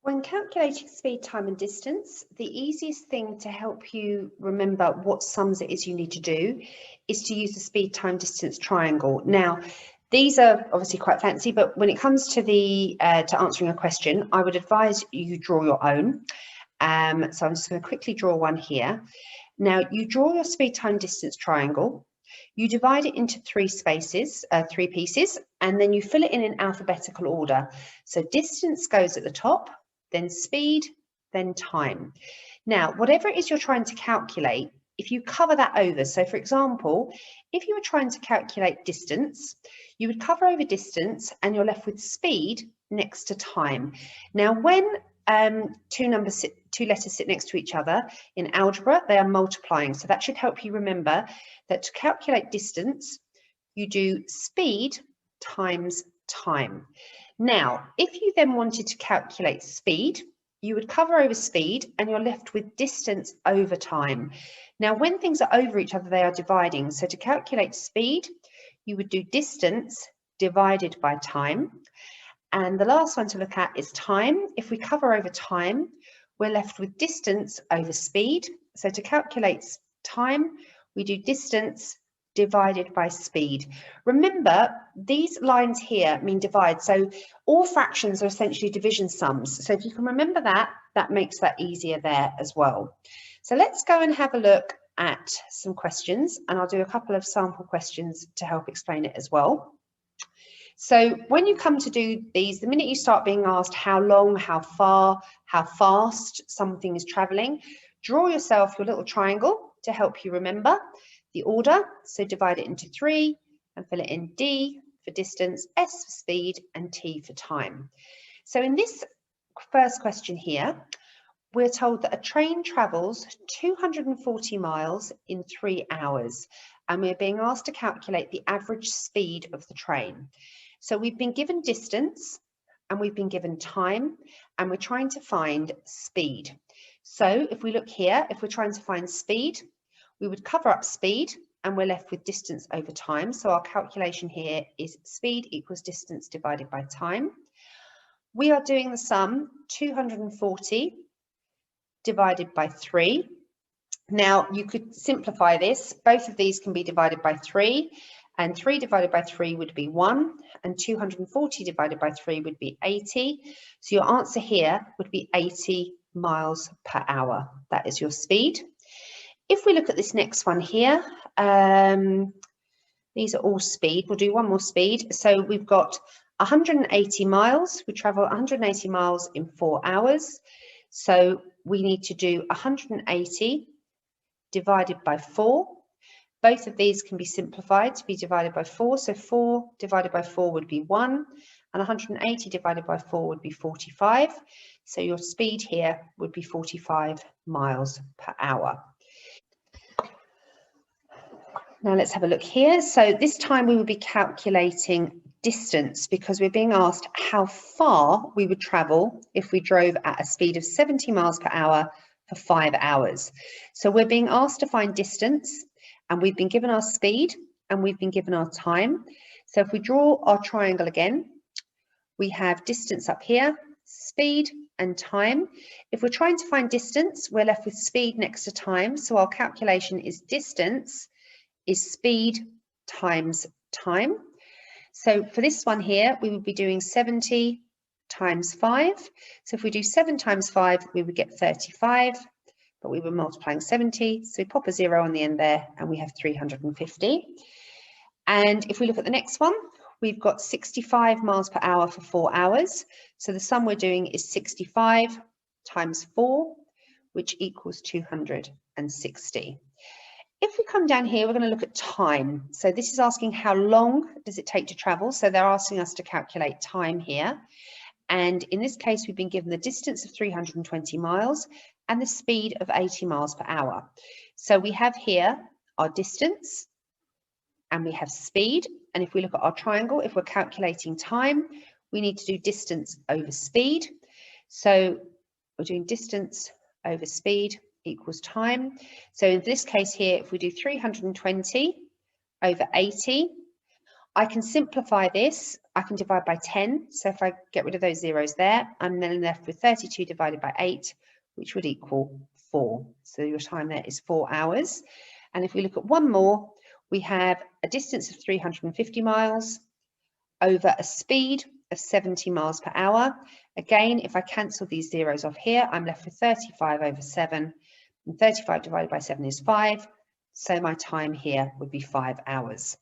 When calculating speed, time and distance, the easiest thing to help you remember what sums it is you need to do is to use the speed, time, distance triangle. Now, these are obviously quite fancy, but when it comes to to answering a question, I would advise you draw your own. So I'm just going to quickly draw one here. Now, you draw your speed, time, distance triangle. You divide it into three pieces, and then you fill it in alphabetical order. So distance goes at the top, then speed, then time. Now, whatever it is you're trying to calculate, if you cover that over, so for example, if you were trying to calculate distance, you would cover over distance and you're left with speed next to time. Now, when two letters sit next to each other in algebra, they are multiplying. So that should help you remember that to calculate distance, you do speed times time. Now, if you then wanted to calculate speed, you would cover over speed and you're left with distance over time. Now, when things are over each other, they are dividing. So to calculate speed, you would do distance divided by time. And the last one to look at is time. If we cover over time, we're left with distance over speed. So to calculate time, we do distance divided by speed. Remember, these lines here mean divide. So all fractions are essentially division sums. So if you can remember that, that makes that easier there as well. So let's go and have a look at some questions, and I'll do a couple of sample questions to help explain it as well. So when you come to do these, the minute you start being asked how long, how far, how fast something is traveling, draw yourself your little triangle to help you remember the order. So divide it into three and fill it in D for distance, S for speed, and T for time. So in this first question here, we're told that a train travels 240 miles in 3 hours, and we're being asked to calculate the average speed of the train. So we've been given distance and we've been given time, and we're trying to find speed. So if we look here, if we're trying to find speed, we would cover up speed and we're left with distance over time. So our calculation here is speed equals distance divided by time. We are doing the sum 240 divided by 3. Now you could simplify this. Both of these can be divided by 3, and 3 divided by 3 would be 1, and 240 divided by 3 would be 80. So your answer here would be 80 miles per hour. That is your speed. If we look at this next one here, these are all speed. We'll do one more speed. So we've got 180 miles. We travel 180 miles in 4 hours. So we need to do 180 divided by 4. Both of these can be simplified to be divided by 4. So 4 divided by 4 would be 1, and 180 divided by 4 would be 45. So your speed here would be 45 miles per hour. Now let's have a look here. So this time we will be calculating distance, because we're being asked how far we would travel if we drove at a speed of 70 miles per hour for 5 hours. So we're being asked to find distance, and we've been given our speed and we've been given our time. So if we draw our triangle again, we have distance up here, speed and time. If we're trying to find distance, we're left with speed next to time. So our calculation is distance is speed times time. So for this one here, we would be doing 70 times 5. So if we do 7 times 5, we would get 35, but we were multiplying 70. So we pop a 0 on the end there and we have 350. And if we look at the next one, we've got 65 miles per hour for 4 hours. So the sum we're doing is 65 times 4, which equals 260. If we come down here, we're going to look at time. So this is asking how long does it take to travel. So they're asking us to calculate time here. And in this case, we've been given the distance of 320 miles and the speed of 80 miles per hour. So we have here our distance and we have speed. And if we look at our triangle, if we're calculating time, we need to do distance over speed. So we're doing distance over speed equals time. So in this case here, if we do 320 over 80, I can simplify this. I can divide by 10. So if I get rid of those zeros there, I'm then left with 32 divided by 8, which would equal 4. So your time there is 4 hours. And if we look at one more, we have a distance of 350 miles over a speed of 70 miles per hour. Again, if I cancel these zeros off here, I'm left with 35 over 7. And 35 divided by 7 is 5. So my time here would be 5 hours.